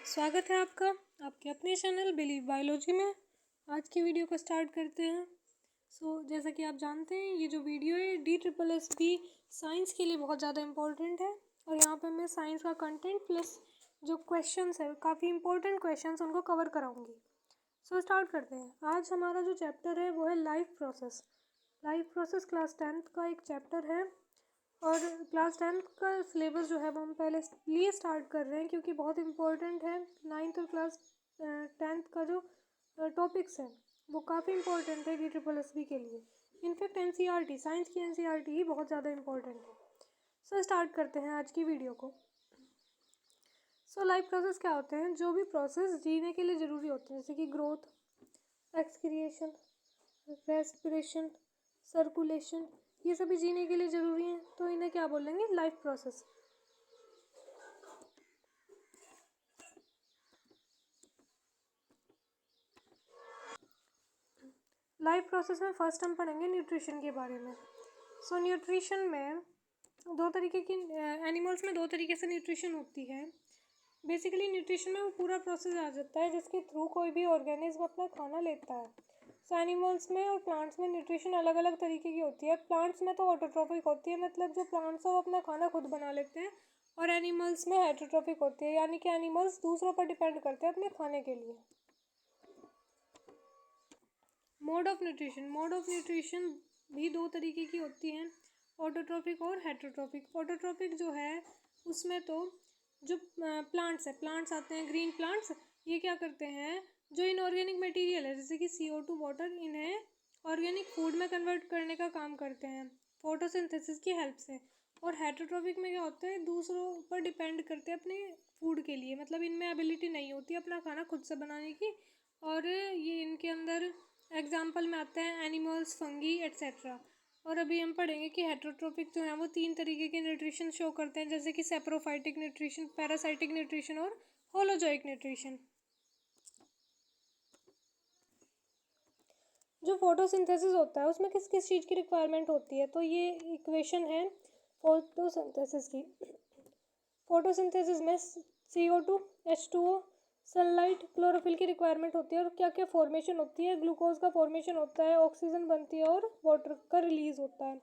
स्वागत है आपका आपके अपने चैनल बिलीव बायोलॉजी में। आज की वीडियो को स्टार्ट करते हैं। जैसा कि आप जानते हैं, ये जो वीडियो है DSSB साइंस के लिए बहुत ज़्यादा इम्पोर्टेंट है और यहाँ पे मैं साइंस का कंटेंट प्लस जो क्वेश्चंस है, काफ़ी इंपॉर्टेंट क्वेश्चंस, उनको कवर कराऊंगी। स्टार्ट करते हैं। आज हमारा जो चैप्टर है वो है life process. Life process class 10th का एक चैप्टर है और क्लास 10th का सिलेबस जो है वो हम पहले लिए स्टार्ट कर रहे हैं क्योंकि बहुत इम्पोर्टेंट है। 9th और क्लास 10th का जो टॉपिक्स है वो काफ़ी इम्पोर्टेंट है DSSB के लिए। इनफैक्ट NCERT, साइंस की NCERT ही बहुत ज़्यादा इम्पोर्टेंट है। स्टार्ट करते हैं आज की वीडियो को। लाइफ प्रोसेस क्या होते हैं? जो भी प्रोसेस जीने के लिए ज़रूरी होते हैं, जैसे कि ग्रोथ, एक्सक्रिएशन, रेस्पिरेशन, सर्कुलेशन, ये सभी जीने के लिए ज़रूरी हैं, तो इन्हें क्या बोलेंगे? Life process. लाइफ प्रोसेस में फर्स्ट हम पढ़ेंगे न्यूट्रिशन के बारे में। न्यूट्रिशन में दो तरीके की एनिमल्स में दो तरीके से न्यूट्रिशन होती है। बेसिकली न्यूट्रिशन में वो पूरा प्रोसेस आ जाता है जिसके थ्रू कोई भी ऑर्गेनिज्म अपना खाना लेता है। एनिमल्स में और प्लांट्स में न्यूट्रिशन अलग अलग तरीके की होती है। प्लांट्स में तो ऑटोट्रॉफिक होती है, मतलब जो प्लांट्स हैं वो अपना खाना खुद बना लेते हैं, और एनिमल्स में हेटरोट्रॉफिक होती है, यानी कि एनिमल्स दूसरों पर डिपेंड करते हैं अपने खाने के लिए। मोड ऑफ न्यूट्रिशन भी दो तरीके की होती हैं, ऑटोट्रॉफिक और हेटरोट्रॉफिक। ऑटोट्रॉफिक जो है उसमें तो जो प्लांट्स आते हैं, ग्रीन प्लांट्स, ये क्या करते हैं, जो इनऑर्गेनिक मटेरियल है जैसे कि CO2 वाटर, इन्हें ऑर्गेनिक फूड में कन्वर्ट करने का काम करते हैं फोटोसिंथेसिस की हेल्प से। और हेटरोट्रॉफिक में क्या होता है, दूसरों पर डिपेंड करते हैं अपने फूड के लिए, मतलब इनमें एबिलिटी नहीं होती अपना खाना खुद से बनाने की, और ये इनके अंदर एग्जाम्पल में आते हैं एनिमल्स, फंगी एट्सेट्रा। और अभी हम पढ़ेंगे कि हेटरोट्रॉफिक जो है वो 3 तरीके के न्यूट्रिशन शो करते हैं, जैसे कि सेप्रोफाइटिक न्यूट्रिशन, पैरासाइटिक न्यूट्रिशन और होलोजोइक न्यूट्रिशन। जो फोटोसिंथेसिस होता है उसमें किस किस चीज़ की रिक्वायरमेंट होती है, तो ये इक्वेशन है फोटोसिंथेसिस की। फोटोसिंथेसिस में CO2, H2O, सनलाइट, क्लोरोफिल की रिक्वायरमेंट होती है। और क्या क्या फॉर्मेशन होती है? ग्लूकोज का फॉर्मेशन होता है, ऑक्सीजन बनती है और वाटर का रिलीज होता है।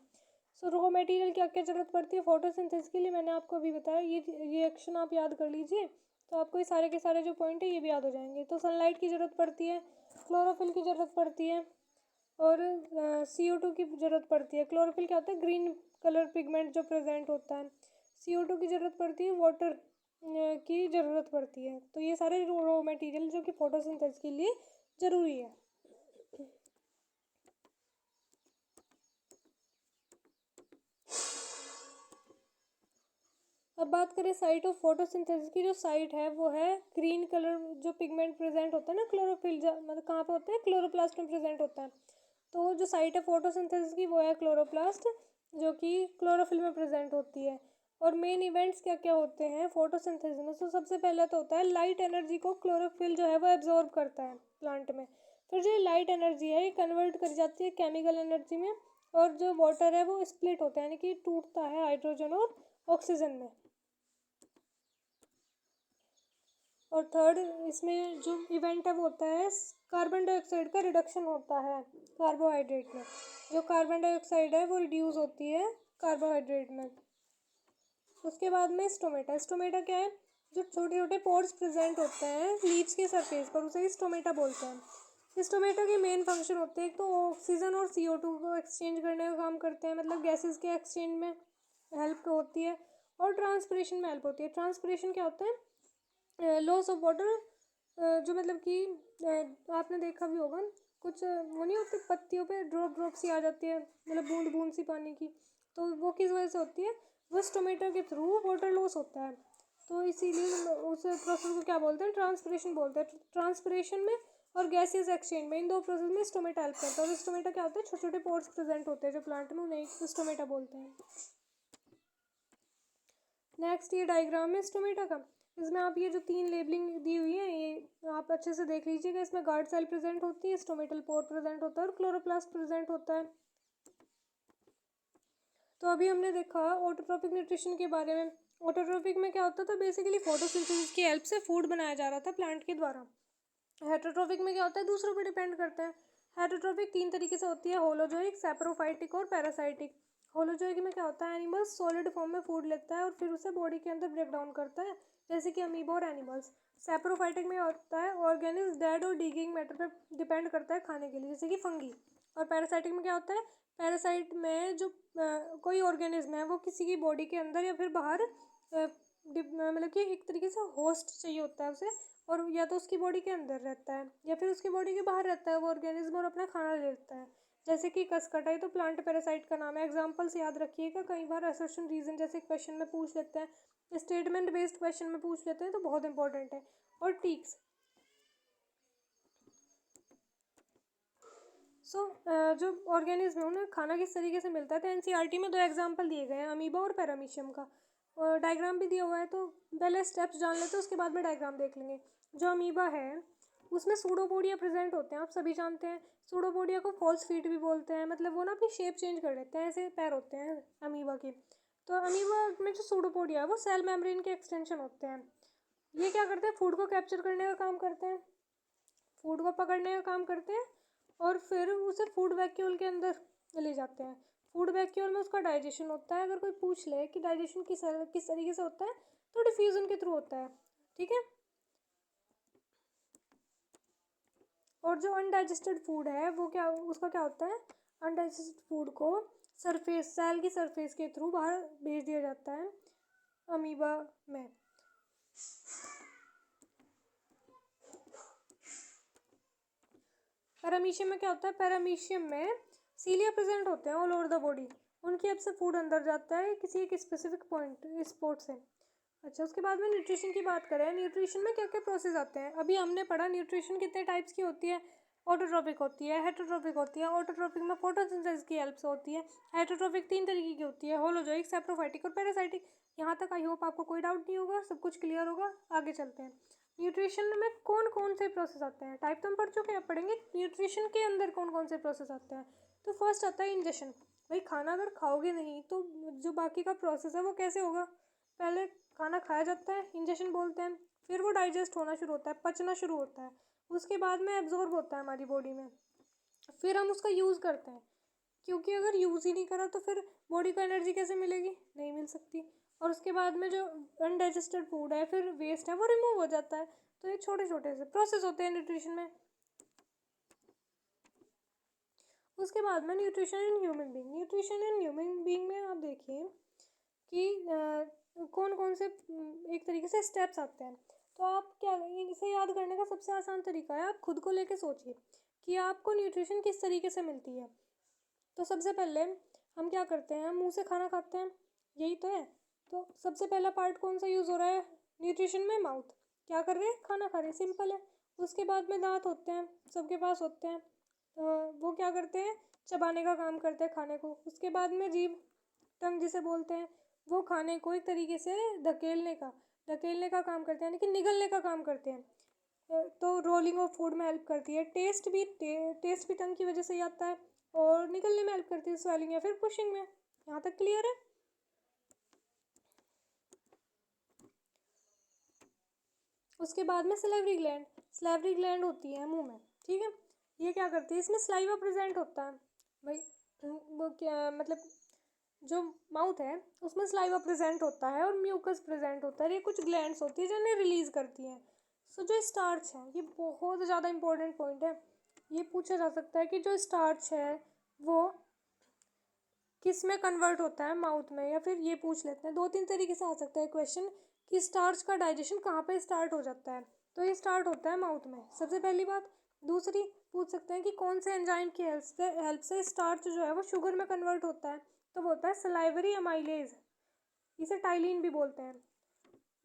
रॉ मटेरियल क्या क्या जरूरत पड़ती है फोटोसिंथेसिस के लिए, मैंने आपको अभी बताया। ये रिएक्शन आप याद कर लीजिए तो आपको ये सारे के सारे जो पॉइंट है ये भी याद हो जाएंगे। तो सनलाइट की ज़रूरत पड़ती है, क्लोरोफिल की ज़रूरत पड़ती है और CO2 की ज़रूरत पड़ती है। क्लोरोफिल क्या होता है? ग्रीन कलर पिगमेंट जो प्रेजेंट होता है। CO2 की ज़रूरत पड़ती है, वाटर की ज़रूरत पड़ती है। तो ये सारे रॉ मटेरियल जो कि फोटोसिंथेसिस के लिए ज़रूरी है। अब बात करें साइट ऑफ फोटोसिंथेसिस की। जो साइट है वो है ग्रीन कलर जो पिगमेंट प्रेजेंट होता है ना, क्लोरोफिल, मतलब कहाँ पे होता है? क्लोरोप्लास्ट में प्रेजेंट होता है। तो जो साइट है फोटोसिंथेसिस की वो है क्लोरोप्लास्ट, जो कि क्लोरोफिल में प्रेजेंट होती है। और मेन इवेंट्स क्या क्या होते हैं फोटोसिंथेसिस में? तो सबसे पहले तो होता है लाइट एनर्जी को क्लोरोफिल जो है वो एब्जॉर्ब करता है प्लांट में। फिर जो लाइट एनर्जी है ये कन्वर्ट कर जाती है केमिकल एनर्जी में, और जो वाटर है वो स्प्लिट होता है, यानी कि टूटता है हाइड्रोजन और ऑक्सीजन में। और थर्ड इसमें जो इवेंट है वो होता है कार्बन डाइऑक्साइड का रिडक्शन होता है कार्बोहाइड्रेट में। जो कार्बन डाइऑक्साइड है वो रिड्यूस होती है कार्बोहाइड्रेट में। उसके बाद में स्टोमेटा। स्टोमेटा क्या है? जो छोटे छोटे पोर्स प्रेजेंट होते हैं लीव्स के सरफेस पर, उसे स्टोमेटा बोलते हैं। स्टोमेटा के मेन फंक्शन होते हैं, एक तो ऑक्सीजन और CO2 को एक्सचेंज करने का काम करते हैं, मतलब गैसेस के एक्सचेंज में हेल्प होती है, और ट्रांसपिरेशन में हेल्प होती है। ट्रांसपिरेशन क्या होता है? लॉस ऑफ वाटर, जो मतलब कि आपने देखा भी होगा कुछ वो नहीं होती पत्तियों पे ड्रॉप ड्रॉप सी आ जाती है, मतलब बूंद बूंद सी पानी की, तो वो किस वजह से होती है? वो स्टोमेटा के थ्रू वाटर लॉस होता है। तो इसीलिए उस प्रोसेस को क्या बोलते हैं? ट्रांसपिरेशन बोलते हैं। ट्रांसपिरेशन में और गैसेस एक्सचेंज में, इन दो प्रोसेस में स्टोमेटा हेल्प करता है। और स्टोमेटा क्या होता है? छोटे छोटे पोर्स प्रेजेंट होते हैं जो प्लांट में, उन्हें स्टोमेटा बोलते हैं। नेक्स्ट ये डायग्राम है स्टोमेटा का। इसमें आप ये जो 3 लेबलिंग दी हुई है ये आप अच्छे से देख लीजिएगा। इसमें गार्ड सेल प्रेजेंट होती है, स्टोमेटल पोर प्रेजेंट होता है और क्लोरोप्लास्ट प्रेजेंट होता है। तो अभी हमने देखा ऑटोट्रॉपिक न्यूट्रिशन के बारे में। ऑटोट्रॉफिक में क्या होता था, बेसिकली फोटोसिंथेसिस की हेल्प से फूड बनाया जा रहा था प्लांट के द्वारा। हेटरोट्रॉफिक में क्या होता है, दूसरों पर डिपेंड करता है। हेटरोट्रॉफिक 3 तरीके से होती है, होलोजोइक, सैप्रोफाइटिक और पैरासाइटिक। होलोजोइक में क्या होता है, एनिमल सॉलिड फॉर्म में फूड लेता है और फिर उसे बॉडी के अंदर ब्रेक डाउन करता है, जैसे कि अमीबा और एनिमल्स। सैप्रोफाइटिक में होता है ऑर्गेनिज्म डेड और डिगेइंग मैटर पर डिपेंड करता है खाने के लिए, जैसे कि फंगी। और पैरासाइटिक में क्या होता है, पैरासाइट में जो कोई ऑर्गेनिज्म है वो किसी की बॉडी के अंदर या फिर बाहर मतलब कि एक तरीके से होस्ट चाहिए होता है उसे, और या तो उसकी बॉडी के अंदर रहता है या फिर उसकी बॉडी के बाहर रहता है वो ऑर्गेनिज्म और अपना खाना ले लेता है, जैसे कि कसकटाई तो प्लांट पैरासाइट का नाम है। एग्जांपल्स याद रखिएगा, कई बार असर्शन रीजन जैसे क्वेश्चन में पूछ लेते हैं, स्टेटमेंट बेस्ड क्वेश्चन में पूछ लेते हैं, तो बहुत इंपॉर्टेंट है। और टीक्स जो ऑर्गेनिज्म है उन्हें खाना किस तरीके से मिलता है, तो एनसीईआरटी में 2 एग्जांपल दिए गए हैं, अमीबा और पैरामीशियम का। और डायग्राम भी दिया हुआ है, तो पहले स्टेप्स जान लेते हैं, उसके बाद में डायग्राम देख लेंगे। जो अमीबा है उसमें सूडोपोडिया प्रेजेंट होते हैं, आप सभी जानते हैं। सूडोपोडिया को फॉल्स फीट भी बोलते हैं, मतलब वो ना अपनी शेप चेंज कर लेते हैं, ऐसे पैर होते हैं अमीबा के। तो अमीबा में जो सूडोपोडिया है वो सेल मेम्ब्रेन के एक्सटेंशन होते हैं। ये क्या करते हैं, फूड को कैप्चर करने का काम करते हैं, फूड को पकड़ने का काम करते हैं और फिर उसे फूड वैक्यूल के अंदर ले जाते हैं। फूड वैक्यूल में उसका डाइजेशन होता है। अगर कोई पूछ ले कि डाइजेशन किस तरीके से होता है, तो डिफ्यूजन के थ्रू होता है, ठीक है। और जो अनडाइजेस्टेड फूड है वो क्या, उसका क्या होता है, अनडाइजेस्टेड फूड को सरफेस, सेल की सरफेस के थ्रू बाहर भेज दिया जाता है अमीबा में। पैरामीशियम में क्या होता है, पैरामीशियम में सीलिया प्रेजेंट होते हैं ऑल ओवर द बॉडी, उनकी हेल्प से फूड अंदर जाता है किसी एक स्पेसिफिक पॉइंट स्पॉट से। अच्छा, उसके बाद में न्यूट्रिशन की बात करें, न्यूट्रिशन में क्या क्या प्रोसेस आते हैं, अभी हमने पढ़ा न्यूट्रिशन कितने टाइप्स की होती है, ऑटोट्रॉपिक होती है, हेटरोट्रॉपिक होती है। ऑटोट्रॉपिक में फोटोसिंथेसिस की हेल्प से होती है। हेटरोट्रॉपिक 3 तरीके की होती है, होलोजोइक, सैप्रोफाइटिक और पैरासाइटिक। यहाँ तक आई होप आपको कोई डाउट नहीं होगा, सब कुछ क्लियर होगा। आगे चलते हैं, न्यूट्रिशन में कौन कौन से प्रोसेस आते हैं, टाइप तो हम पढ़ चुके हैं, अब पढ़ेंगे न्यूट्रिशन के अंदर कौन कौन से प्रोसेस आते हैं। तो फर्स्ट आता है इंजेशन। भाई खाना अगर खाओगे नहीं तो जो बाकी का प्रोसेस है वो कैसे होगा, पहले खाना खाया जाता है, इंजेशन बोलते हैं, फिर वो डाइजेस्ट होना शुरू होता है, पचना शुरू होता है, उसके बाद में एब्जॉर्ब होता है हमारी बॉडी में, फिर हम उसका यूज़ करते हैं, क्योंकि अगर यूज़ ही नहीं करा तो फिर बॉडी को एनर्जी कैसे मिलेगी, नहीं मिल सकती। और उसके बाद में जो अनडाइजेस्टेड फूड है फिर वेस्ट है वो रिमूव हो जाता है। तो ये छोटे छोटे से प्रोसेस होते हैं न्यूट्रिशन में। उसके बाद में nutrition in human being, nutrition in human being में आप देखिए कि कौन कौन से एक तरीके से स्टेप्स आते हैं। तो आप क्या, इसे याद करने का सबसे आसान तरीका है, आप खुद को लेके सोचिए कि आपको न्यूट्रिशन किस तरीके से मिलती है। तो सबसे पहले हम क्या करते हैं, हम मुंह से खाना खाते हैं, यही तो है। तो सबसे पहला पार्ट कौन सा यूज़ हो रहा है न्यूट्रिशन में, माउथ। क्या कर रहे हैं, खाना खा रहे हैं, सिंपल है। उसके बाद में दांत होते हैं, सबके पास होते हैं, वो क्या करते हैं, चबाने का काम करते हैं खाने को। उसके बाद में जीभ, टंग जिसे बोलते हैं, वो खाने को एक तरीके से धकेलने का काम करते हैं, यानी कि निगलने का काम करते हैं। तो रोलिंग ऑफ फूड में हेल्प करती है। टेस्ट भी टंग की वजह से ही आता है और निकलने में हेल्प करती है स्वेलिंग या फिर पुशिंग में। यहाँ तक क्लियर है। उसके बाद में स्लेवरी ग्लैंड होती है मुंह में, ठीक है। ये क्या करती है, इसमें स्लाइवा प्रेजेंट होता है। भाई वो क्या मतलब, जो माउथ है उसमें स्लाइवा प्रेजेंट होता है और म्यूकस प्रेजेंट होता है, ये कुछ ग्लैंड्स होती है जो इन्हें रिलीज करती हैं। सो जो स्टार्च है, ये बहुत ज़्यादा इंपॉर्टेंट पॉइंट है, ये पूछा जा सकता है कि जो स्टार्च है वो किस में कन्वर्ट होता है, माउथ में, या फिर ये पूछ लेते हैं, 2-3 तरीके से आ सकता है क्वेश्चन कि स्टार्च का डाइजेशन कहाँ पे स्टार्ट हो जाता है। तो ये स्टार्ट होता है माउथ में, सबसे पहली बात। दूसरी पूछ सकते हैं कि कौन से एंजाइम की हेल्प से स्टार्च जो है वो शुगर में कन्वर्ट होता है, तो वो होता है सलाइवरी अमाइलेज, इसे टाइलिन भी बोलते हैं,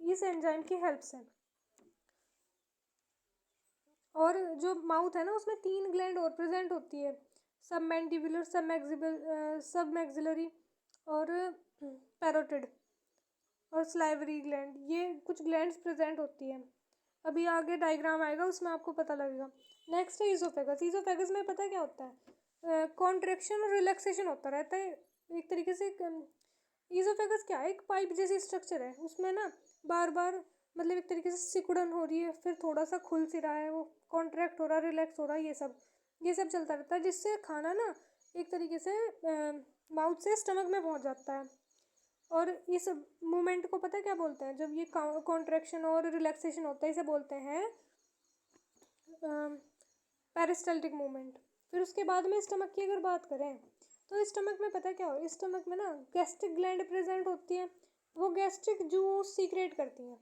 इस एंजाइम की हेल्प से। और जो माउथ है ना उसमें 3 ग्लैंड और प्रेजेंट होती है, सब मैंडिबुलर, सब मैक्सिलरी और पैरोटिड और स्लाइवरी ग्लैंड, ये कुछ ग्लैंड्स प्रेजेंट होती है। अभी आगे डायग्राम आएगा उसमें आपको पता लगेगा। नेक्स्ट है ईसोफेगस। ईसोफेगस में पता क्या होता है, कॉन्ट्रैक्शन और रिलैक्सेशन होता रहता है, एक तरीके से ईसोफेगस क्या है, एक पाइप जैसी स्ट्रक्चर है, उसमें ना बार बार मतलब एक तरीके से सिकुड़न हो रही है, फिर थोड़ा सा खुल सी रहा है, वो कॉन्ट्रैक्ट हो रहा है, रिलैक्स हो रहा है, ये सब चलता रहता है, जिससे खाना ना एक तरीके से माउथ से स्टमक में पहुंच जाता है। और इस मूवमेंट को पता है क्या बोलते हैं, जब ये कॉन्ट्रैक्शन और रिलैक्सेशन होता है इसे बोलते हैं पेरिस्टल्टिक मूवमेंट। फिर उसके बाद में स्टमक की अगर बात करें तो स्टमक में पता है क्या हो, स्टमक में ना गैस्ट्रिक ग्लैंड प्रेजेंट होती है, वो गैस्ट्रिक जूस सीक्रेट करती हैं।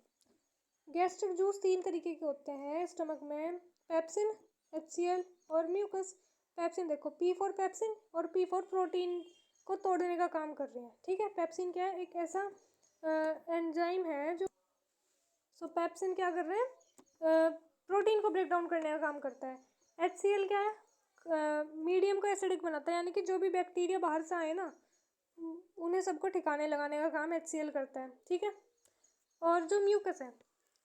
गैस्ट्रिक जूस 3 तरीके के होते हैं स्टमक में, पेप्सिन, HCl और म्यूकस। पेप्सिन देखो, P फॉर पेप्सिन और P फॉर प्रोटीन को तोड़ने का काम कर रही है, ठीक है। पेप्सिन क्या है, एक ऐसा एंजाइम है जो पेप्सिन क्या कर रहे हैं, प्रोटीन को ब्रेक डाउन करने का काम करता है। HCl क्या है, मीडियम को एसिडिक बनाता है, यानी कि जो भी बैक्टीरिया बाहर से आए ना उन्हें सबको ठिकाने लगाने का काम HCl करता है, ठीक है। और जो म्यूकस है,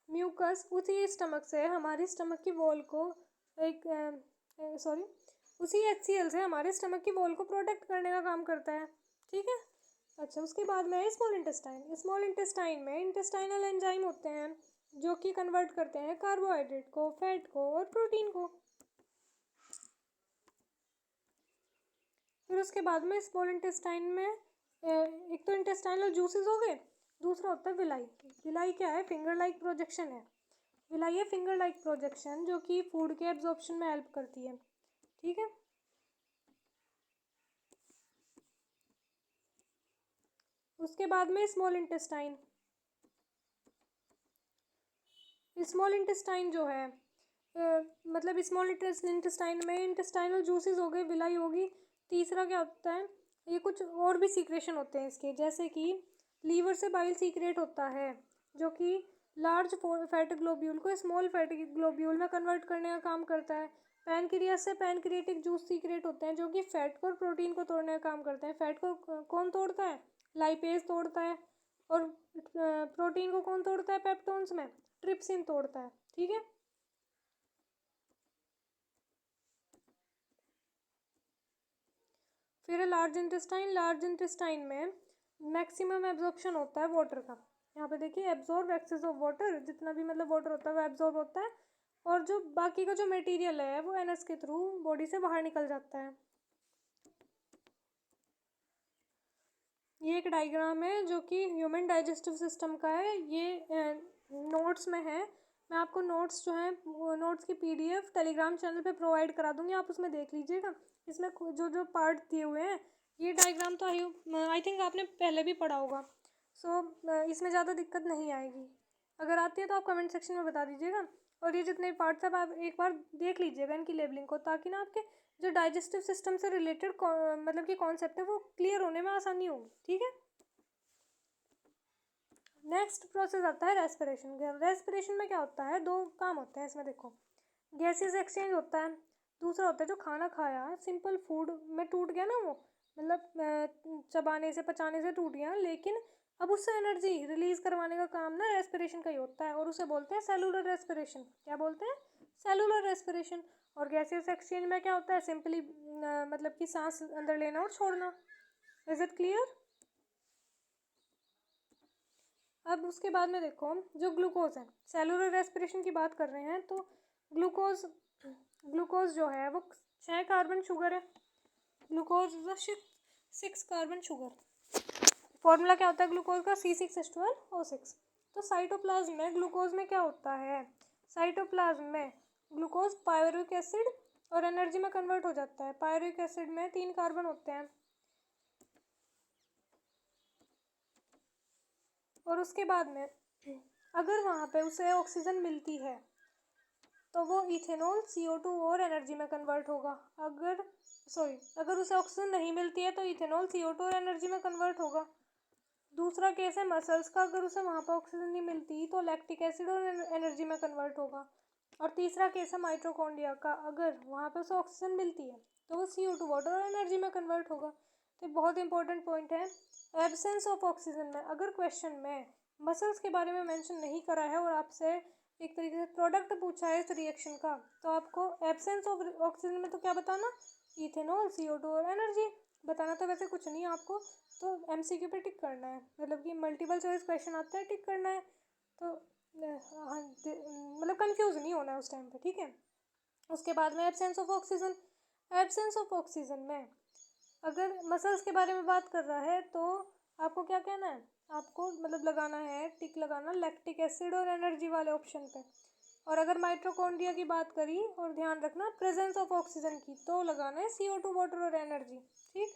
म्यूकस उसी स्टमक से हमारी स्टमक की वॉल को एक उसी HCl से हमारे स्टमक की वॉल को प्रोटेक्ट करने का काम करता है, ठीक है। अच्छा, उसके बाद में है स्मॉल इंटेस्टाइन। स्मॉल इंटेस्टाइन में इंटेस्टाइनल एंजाइम होते हैं जो कि कन्वर्ट करते हैं कार्बोहाइड्रेट को, फैट को और प्रोटीन को। फिर उसके बाद में स्मॉल इंटेस्टाइन में एक तो इंटेस्टाइनल जूसेस हो गए, दूसरा होता है विलाई। विलाई क्या है, फिंगर लाइक प्रोजेक्शन है। विलाई है फिंगर लाइक प्रोजेक्शन जो कि फूड के एब्जॉर्प्शन में हेल्प करती है, ठीक है। उसके बाद में स्मॉल इंटेस्टाइन। स्मॉल इंटेस्टाइन जो है मतलब स्मॉल इंटेस्टाइन में इंटेस्टाइनल जूसेस हो गए, विलाई होगी। तीसरा क्या होता है, ये कुछ और भी सीक्रेशन होते हैं इसके, जैसे कि लीवर से बाइल सीक्रेट होता है जो कि लार्ज फैट ग्लोब्यूल को स्मॉल फैट ग्लोब्यूल में कन्वर्ट करने का काम करता है। पैनक्रियास से पैनक्रियाटिक जूस सीक्रेट होते हैं जो कि फैट को और प्रोटीन को तोड़ने का काम करते हैं। फैट को कौन तोड़ता है, लाइपेज तोड़ता है, और प्रोटीन को कौन तोड़ता है, पेप्टोन्स में ट्रिप्सिन तोड़ता है, ठीक है। फिर लार्ज इंटेस्टाइन में मैक्सिमम एब्जॉर्प्शन होता है वाटर का। यहाँ पे देखिए, एब्जॉर्ब एक्सेस ऑफ वाटर, जितना भी मतलब वाटर होता है वो एब्जॉर्ब होता है, और जो बाकी का जो मटेरियल है वो एनएस के थ्रू बॉडी से बाहर निकल जाता है। ये एक डायग्राम है जो कि ह्यूमन डाइजेस्टिव सिस्टम का है, ये नोट्स में है। मैं आपको नोट्स जो है नोट्स की PDF टेलीग्राम चैनल पे प्रोवाइड करा दूंगी, आप उसमें देख लीजिएगा। इसमें जो जो पार्ट दिए हुए हैं, ये डायग्राम तो आई थिंक आपने पहले भी पढ़ा होगा, सो इसमें ज़्यादा दिक्कत नहीं आएगी। अगर आती है तो आप कमेंट सेक्शन में बता दीजिएगा। और ये जितने पार्ट्स हैं आप एक बार देख लीजिएगा इनकी लेबलिंग को, ताकि ना आपके जो डाइजेस्टिव सिस्टम से रिलेटेड मतलब कि कॉन्सेप्ट है वो क्लियर होने में आसानी होगी, ठीक है। नेक्स्ट प्रोसेस आता है रेस्पिरेशन। रेस्पिरेशन में क्या होता है, 2 काम होते हैं इसमें, देखो। गैसेस एक्सचेंज होता है, दूसरा होता है जो खाना खाया सिंपल फूड में टूट गया ना, वो मतलब चबाने से पचाने से टूट गया, लेकिन अब उससे एनर्जी रिलीज करवाने का काम ना रेस्पिरेशन का ही होता है, और उसे बोलते हैं सेलुलर रेस्पिरेशन। क्या बोलते हैं, सेलुलर रेस्पिरेशन। और गैसेस एक्सचेंज में क्या होता है, सिंपली मतलब कि सांस अंदर लेना और छोड़ना। Is it clear. अब उसके बाद में देखो, जो ग्लूकोज है, सेलुलर रेस्पिरेशन की बात कर रहे हैं तो ग्लूकोज जो है वो 6 कार्बन शुगर है। Glucose is a 6 carbon sugar. Formula क्या होता है ग्लूकोज का, C6H12O6। तो साइटोप्लाज्म में ग्लूकोज में क्या होता है, साइटोप्लाज्म में ग्लूकोज पायरुविक एसिड और एनर्जी में कन्वर्ट हो जाता है। पायरुविक एसिड में 3 कार्बन होते हैं, और उसके बाद में अगर वहाँ पे उसे ऑक्सीजन मिलती है तो वो इथेनॉल CO2 और एनर्जी में कन्वर्ट होगा। अगर उसे ऑक्सीजन नहीं मिलती है तो इथेनॉल CO2 और एनर्जी में कन्वर्ट होगा। दूसरा केस है मसल्स का, अगर उसे वहाँ पर ऑक्सीजन नहीं मिलती तो लैक्टिक एसिड और एनर्जी में कन्वर्ट होगा। और तीसरा केस है माइटोकॉन्ड्रिया का, अगर वहाँ पर उसे ऑक्सीजन मिलती है तो वो CO2 वाटर और एनर्जी में कन्वर्ट होगा। तो बहुत इंपॉर्टेंट पॉइंट है, एब्सेंस ऑफ ऑक्सीजन में अगर क्वेश्चन में मसल्स के बारे में मेंशन नहीं करा है और आपसे एक तरीके से प्रोडक्ट पूछा है इस रिएक्शन का, तो आपको एब्सेंस ऑफ ऑक्सीजन में तो क्या बताना, इथेनॉल, CO2 और एनर्जी बताना। तो वैसे कुछ नहीं, आपको तो MCQ पे टिक करना है, मतलब कि मल्टीपल चॉइस क्वेश्चन आता है, टिक करना है। तो हाँ, मतलब कंफ्यूज नहीं होना है उस टाइम पे, ठीक है। उसके बाद में absence of oxygen. Absence of oxygen में अगर मसल्स के बारे में बात कर रहा है तो आपको क्या कहना है, आपको मतलब लगाना है, टिक लगाना लैक्टिक एसिड और एनर्जी वाले ऑप्शन पे। और अगर माइटोकॉन्ड्रिया की बात करी और ध्यान रखना प्रेजेंस ऑफ ऑक्सीजन की, तो लगाना है CO2, वाटर और एनर्जी, ठीक।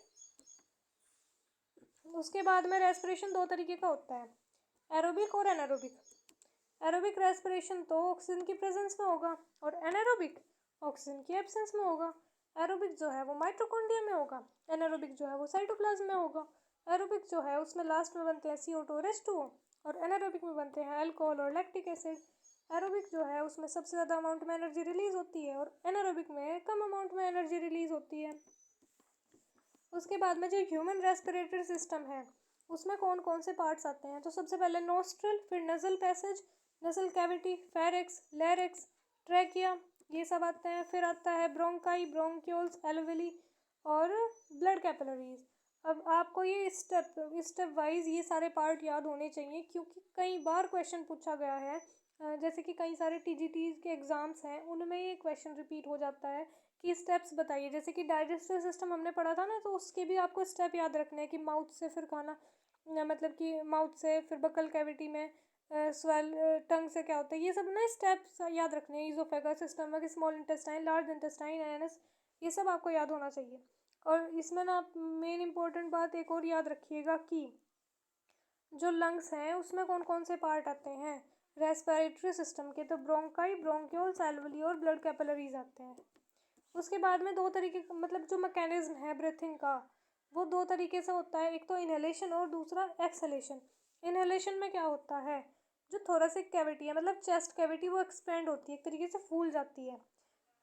उसके बाद में रेस्पिरेशन दो तरीके का होता है, एरोबिक और एनारोबिक। एरोबिक रेस्पिरेशन तो ऑक्सीजन की प्रेजेंस में होगा और एनारोबिक ऑक्सीजन की एब्सेंस में होगा। एरोबिक जो है वो माइटोकॉन्ड्रिया में होगा, एनारोबिक जो है वो साइटोप्लाज्म में होगा। एरोबिक जो है उसमें लास्ट में बनते हैं CO2 और H2O, और एनारोबिक में बनते हैं अल्कोहल और लैक्टिक एसिड। एरोबिक जो है उसमें सबसे ज़्यादा अमाउंट में एनर्जी रिलीज होती है और एनारोबिक में कम अमाउंट में एनर्जी रिलीज होती है। उसके बाद में जो ह्यूमन रेस्पिरेटरी सिस्टम है उसमें कौन कौन से पार्ट्स आते हैं, तो सबसे पहले नोस्ट्रल, फिर नजल पैसेज, नसल कैविटी, फेरिक्स, लैरिक्स, ट्रैकिया, ये सब आते हैं। फिर आता है ब्रोंकाई, ब्रोंक्यूल्स, एल्वेली और ब्लड कैपिलरीज। अब आपको ये स्टेप वाइज ये सारे पार्ट याद होने चाहिए, क्योंकि कई बार क्वेश्चन पूछा गया है। जैसे कि कई सारे TGT के एग्ज़ाम्स हैं उनमें ये क्वेश्चन रिपीट हो जाता है कि स्टेप्स बताइए। जैसे कि डाइजेस्टिव सिस्टम हमने पढ़ा था ना, तो उसके भी आपको स्टेप याद रखने हैं कि माउथ से फिर खाना, मतलब कि माउथ से फिर बकल कैविटी में, स्वेल टंग से क्या होता है, ये सब ना स्टेप्स याद रखने हैं। Oesophagus, stomach, small intestine, large intestine, anus, ये सब आपको याद होना चाहिए। और इसमें ना आप मेन इंपॉर्टेंट बात एक और याद रखिएगा कि जो लंग्स हैं उसमें कौन कौन से पार्ट आते हैं रेस्पिरेटरी सिस्टम के, तो ब्रोंकाई, ब्रोंक्यूल्स, एल्वेली और ब्लड कैपिलरीज आते हैं। उसके बाद में दो तरीके मतलब जो मैकेनिज्म है ब्रीथिंग का वो दो तरीके से होता है, एक तो इनहेलेशन और दूसरा एक्सहेलेशन। इनहेलेशन में क्या होता है, जो थोरेसिक कैविटी है मतलब चेस्ट कैविटी वो एक्सपेंड होती है, एक तरीके से फूल जाती है।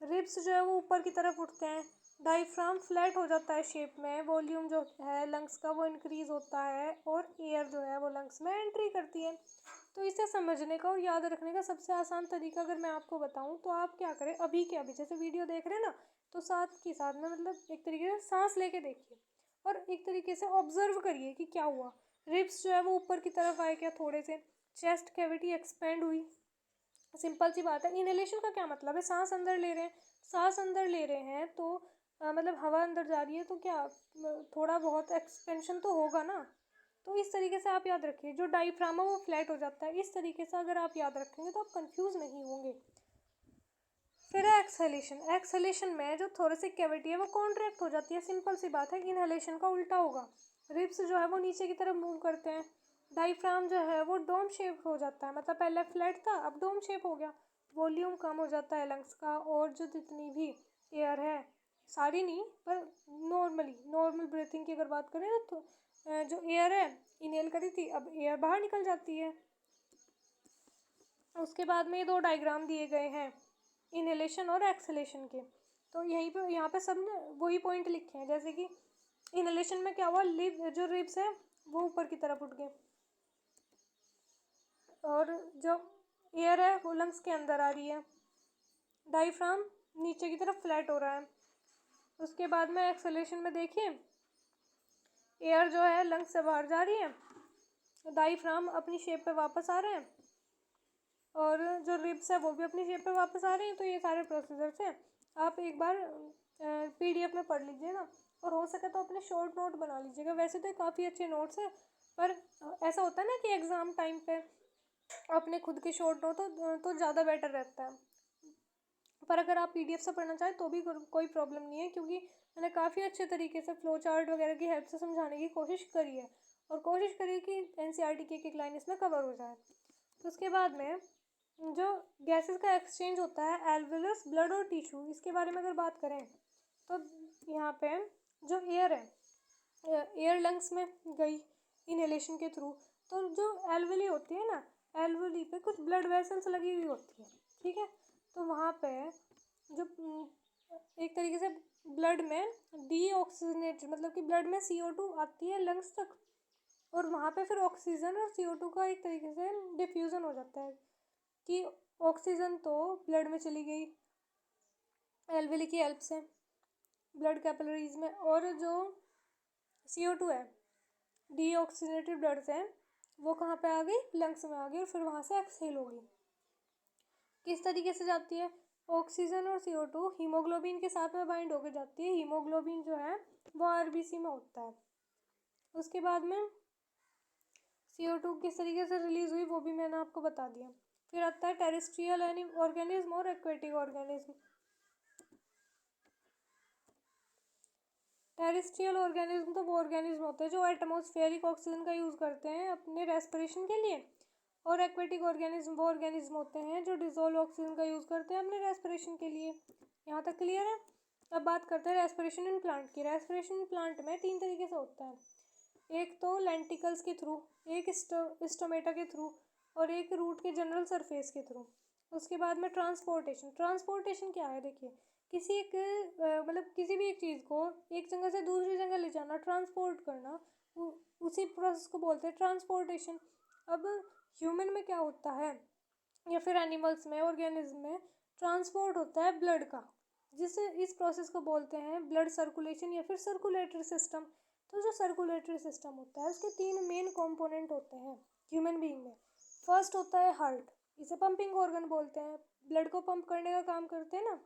रिब्स जो है वो ऊपर की तरफ उठते हैं, डायफ्राम फ्लैट हो जाता है शेप में, वॉल्यूम जो है लंग्स का वो इंक्रीज होता है और एयर जो है वो लंग्स में एंट्री करती है। तो इसे समझने का और याद रखने का सबसे आसान तरीका अगर मैं आपको बताऊं तो आप क्या करें, अभी के अभी जैसे वीडियो देख रहे हैं ना, तो साथ के साथ में मतलब एक तरीके से सांस लेके देखिए और एक तरीके से ऑब्जर्व करिए कि क्या हुआ। रिब्स जो है वो ऊपर की तरफ आए क्या थोड़े से, चेस्ट कैविटी एक्सपेंड हुई, सिंपल सी बात है। इनहेलेशन का क्या मतलब है, सांस अंदर ले रहे हैं, सांस अंदर ले रहे हैं तो मतलब हवा अंदर जा रही है तो क्या थोड़ा बहुत एक्सपेंशन तो होगा ना। तो इस तरीके से आप याद रखिए, जो डायफ्राम है वो फ्लैट हो जाता है। इस तरीके से अगर आप याद रखेंगे तो आप कंफ्यूज नहीं होंगे। फिर है एक्सहेलेशन। एक्सहेलेशन में जो थोरेसिक कैविटी है वो कॉन्ट्रैक्ट हो जाती है, सिंपल सी बात है। इनहेलेशन का उल्टा होगा, रिब्स जो है वो नीचे की तरफ मूव करते हैं, डायफ्राम जो है वो डोम शेप हो जाता है, मतलब पहले फ्लैट था अब डोम शेप हो गया। वॉल्यूम कम हो जाता है लंग्स का, और जो जितनी भी एयर है, सारी नहीं पर नॉर्मल ब्रीथिंग की अगर बात करें तो जो एयर है इनहेल करी थी अब एयर बाहर निकल जाती है। उसके बाद में ये दो डायग्राम दिए गए हैं इनहेलेशन और एक्सहेलेशन के, तो यहीं पे यहाँ पे सब ने वही पॉइंट लिखे हैं। जैसे कि इनहेलेशन में क्या हुआ, जो रिब्स है वो ऊपर की तरफ उठ गए और जो एयर है वो लंग्स के अंदर आ रही है, डायफ्राम नीचे की तरफ फ्लैट हो रहा है। उसके बाद में एक्सहेलेशन में देखिए एयर जो है लंग्स से बाहर जा रही है, डायफ्राम अपनी शेप पे वापस आ रहे हैं और जो रिब्स है वो भी अपनी शेप पे वापस आ रही हैं। तो ये सारे प्रोसीजर्स हैं, आप एक बार PDF में पढ़ लीजिएगा और हो सके तो अपने शॉर्ट नोट बना लीजिएगा। वैसे तो काफ़ी अच्छे नोट्स हैं पर ऐसा होता है ना कि एग्ज़ाम टाइम पे अपने खुद के शॉर्ट नोट तो ज़्यादा बेटर रहता है। पर अगर आप PDF से पढ़ना चाहें तो भी कोई प्रॉब्लम नहीं है, क्योंकि मैंने काफ़ी अच्छे तरीके से फ्लो चार्ट वगैरह की हेल्प से समझाने की कोशिश करी है और कोशिश करी कि NCERT की एक लाइन इसमें कवर हो जाए। तो उसके बाद में जो गैसेस का एक्सचेंज होता है एल्वेलस, ब्लड और टिश्यू, इसके बारे में अगर बात करें तो यहाँ पे जो एयर है एयर लंग्स में गई इनहेलेशन के थ्रू, तो जो एल्वेली होती है ना, एल्वेली पे कुछ ब्लड वेसल्स लगी हुई होती है, ठीक है। तो वहाँ पे जो एक तरीके से ब्लड में डीऑक्सीजनेट मतलब कि ब्लड में CO2 आती है लंग्स तक, और वहाँ पे फिर ऑक्सीजन और CO2 का एक तरीके से डिफ्यूज़न हो जाता है कि ऑक्सीजन तो ब्लड में चली गई एल्वेली की हेल्प से ब्लड कैपिलरीज में, और जो CO2 है डीऑक्सीजनेटेड ब्लड से वो कहाँ पे आ गई, लंग्स में आ गई और फिर वहाँ से एक्सहेल होगी। किस तरीके से जाती है, ऑक्सीजन और CO2 हीमोग्लोबिन के साथ में बाइंड होकर जाती है। हीमोग्लोबिन जो है वो RBC में होता है। उसके बाद में CO2 किस तरीके से रिलीज हुई वो भी मैंने आपको बता दिया। फिर आता है टेरेस्ट्रियल ऑर्गेनिज्म और एक्वेटिक ऑर्गेनिज्म। टेरेस्ट्रियल ऑर्गेनिज्म तो वो ऑर्गेनिज्म होते हैं जो एटमॉस्फेरिक ऑक्सीजन का यूज़ करते हैं अपने रेस्पिरेशन के लिए, और एक्वेटिक ऑर्गेनिज्म वो ऑर्गेनिज्म होते हैं जो डिजोल्व ऑक्सीजन का यूज़ करते हैं अपने रेस्पिरेशन के लिए। यहाँ तक क्लियर है। अब बात करते हैं रेस्पिरेशन इन प्लांट की। रेस्पिरेशन इन प्लांट में 3 तरीके से होता है, एक तो लेंटिकल्स के थ्रू, एक स्टोमेटा के थ्रू, और एक रूट के जनरल सरफेस के थ्रू। उसके बाद में ट्रांसपोर्टेशन। ट्रांसपोर्टेशन क्या है, देखिए किसी एक मतलब किसी भी एक चीज़ को एक जगह से दूसरी जगह ले जाना, ट्रांसपोर्ट करना, उसी प्रोसेस को बोलते हैं ट्रांसपोर्टेशन। अब ह्यूमन में क्या होता है या फिर एनिमल्स में, ऑर्गेनिज्म में ट्रांसपोर्ट होता है ब्लड का, जिसे इस प्रोसेस को बोलते हैं ब्लड सर्कुलेशन या फिर सर्कुलेटरी सिस्टम। तो जो सर्कुलेटरी सिस्टम होता है उसके 3 मेन कंपोनेंट होते हैं ह्यूमन बीइंग में। फर्स्ट होता है हार्ट, इसे पंपिंग ऑर्गन बोलते हैं, ब्लड को पंप करने का काम करते हैं ना।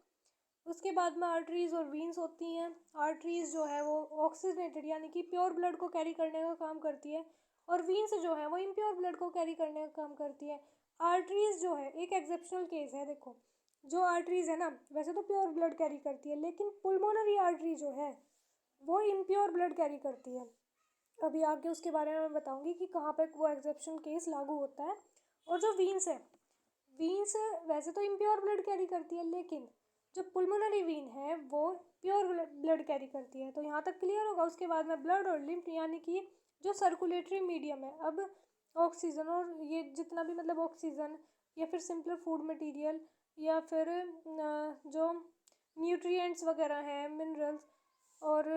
उसके बाद में आर्टरीज और वीन्स होती हैं। आर्टरीज जो है वो ऑक्सीजनेटेड यानी कि प्योर ब्लड को कैरी करने का काम करती है, और वीन्स जो है वो इम्प्योर ब्लड को कैरी करने का काम करती है। आर्टरीज जो है एक एक्सेप्शनल केस है। देखो जो आर्टरीज है ना वैसे तो प्योर ब्लड कैरी करती है, लेकिन पुल्मोनरी आर्टरी जो है वो इम्प्योर ब्लड कैरी करती है। अभी आगे उसके बारे में मैं बताऊंगी कि कहाँ पे वो एक्सेप्शन केस लागू होता है। और जो वीन्स है, वीन्स वैसे तो इम्प्योर ब्लड कैरी करती है, लेकिन जो पुल्मोनरी वीन है वो प्योर ब्लड कैरी करती है। तो यहाँ तक क्लियर होगा। उसके बाद में ब्लड और लिम्फ यानी कि जो सर्कुलेटरी मीडियम है। अब ऑक्सीजन और ये जितना भी मतलब ऑक्सीजन या फिर सिंपल फूड मटेरियल या फिर जो न्यूट्रिएंट्स वगैरह हैं, मिनरल्स, और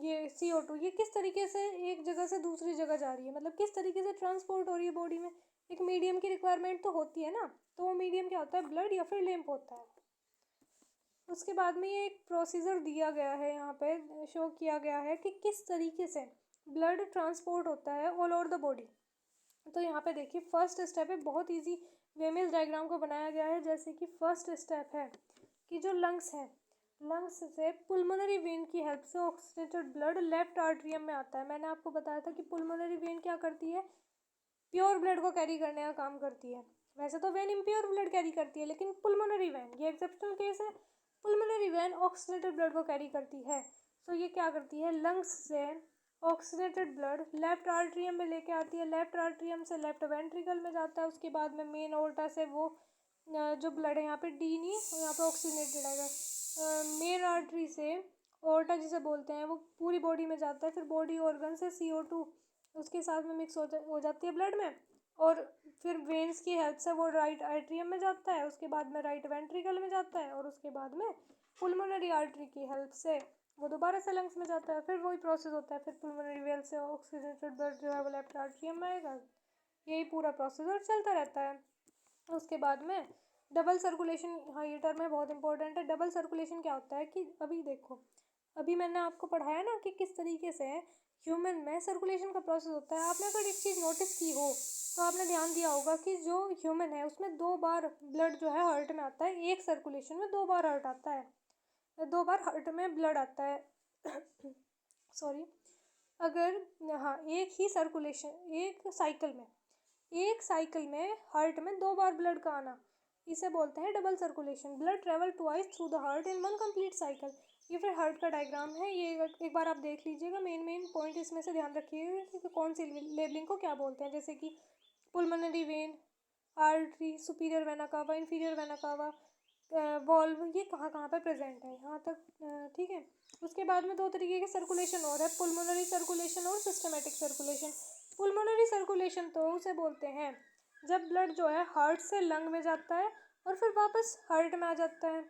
ये CO2, ये किस तरीके से एक जगह से दूसरी जगह जा रही है, मतलब किस तरीके से ट्रांसपोर्ट हो रही है बॉडी में। एक मीडियम की रिक्वायरमेंट तो होती है ना, तो वो मीडियम क्या होता है, ब्लड या फिर लिम्फ होता है। उसके बाद में ये एक प्रोसीजर दिया गया है, यहाँ पे शो किया गया है कि किस तरीके से ब्लड ट्रांसपोर्ट होता है ऑल ओवर द बॉडी। तो यहाँ पे देखिए फर्स्ट स्टेप है, बहुत इजी वे में इस डायग्राम को बनाया गया है। जैसे कि फर्स्ट स्टेप है कि जो लंग्स है, लंग्स से पुल्मोनरी वेन की हेल्प से ऑक्सीजनेटेड ब्लड लेफ्ट आर्टरियम में आता है। मैंने आपको बताया था कि पुल्मोनरी वेन क्या करती है, प्योर ब्लड को कैरी करने का काम करती है। वैसे तो वेन इम्प्योर ब्लड कैरी करती है, लेकिन पुल्मोनरी वेन ये एक्सेप्शनल केस है, पुल्मोनरी वेन ऑक्सीजनेटेड ब्लड को कैरी करती है। सो ये क्या करती है, लंग्स से ऑक्सीजनेटेड ब्लड लेफ्ट आर्टरियम में लेके आती है, लेफ्ट आर्टरियम से लेफ्ट वेंट्रिकल में जाता है। उसके बाद में मेन ओर्टा से वो जो ब्लड है, यहाँ पे डी नहीं, यहाँ पे ऑक्सीजनेटेड आएगा, मेन आर्टरी से ओर्टा जिसे बोलते हैं वो पूरी बॉडी में जाता है। फिर बॉडी ऑर्गन से CO2 उसके साथ में मिक्स हो जाती है ब्लड में, और फिर वेन्स की हेल्प से वो राइट आर्टरियम में जाता है, उसके बाद में राइट वेंट्रिकल में जाता है, और उसके बाद में पुल्मोनरी आर्टरी की हेल्प से वो दोबारा से लंग्स में जाता है। फिर वही प्रोसेस होता है, फिर पुल्मोनरी वेल से ऑक्सीजनेटेड ब्लड जो है वो लेफ्ट आर्टरियम में आएगा। यही पूरा प्रोसीजर चलता रहता है। उसके बाद में डबल सर्कुलेशन, हाँ ये टर्म है बहुत इंपॉर्टेंट है। डबल सर्कुलेशन क्या होता है कि अभी देखो, अभी मैंने आपको पढ़ाया ना कि किस तरीके से ह्यूमन में सर्कुलेशन का प्रोसेस होता है। आपने अगर एक चीज़ नोटिस की हो तो आपने ध्यान दिया होगा कि जो ह्यूमन है उसमें 2 बार ब्लड जो है हार्ट में आता है, एक सर्कुलेशन में 2 बार हार्ट आता है, 2 बार हार्ट में ब्लड आता है सॉरी। अगर हाँ एक ही सर्कुलेशन एक साइकिल में हार्ट में 2 बार ब्लड का आना, इसे बोलते हैं double circulation. Blood travel twice through the heart in one complete cycle. ये फिर हार्ट का डायग्राम है, ये एक बार आप देख लीजिएगा। मेन पॉइंट इसमें से ध्यान रखिएगा कि कौन सी लेबलिंग को क्या बोलते हैं, जैसे कि pulmonary vein, artery, superior vena cava, inferior vena cava, valve, ये कहाँ कहाँ पे प्रेजेंट है, यहाँ तक ठीक है। उसके बाद में 2 तरीके के सर्कुलेशन और है, पुल्मोनरी सर्कुलेशन और सिस्टमेटिक सर्कुलेशन। पुल्मोनरी सर्कुलेशन तो उसे बोलते हैं जब ब्लड जो है हार्ट से लंग में जाता है और फिर वापस हार्ट में आ जाता है।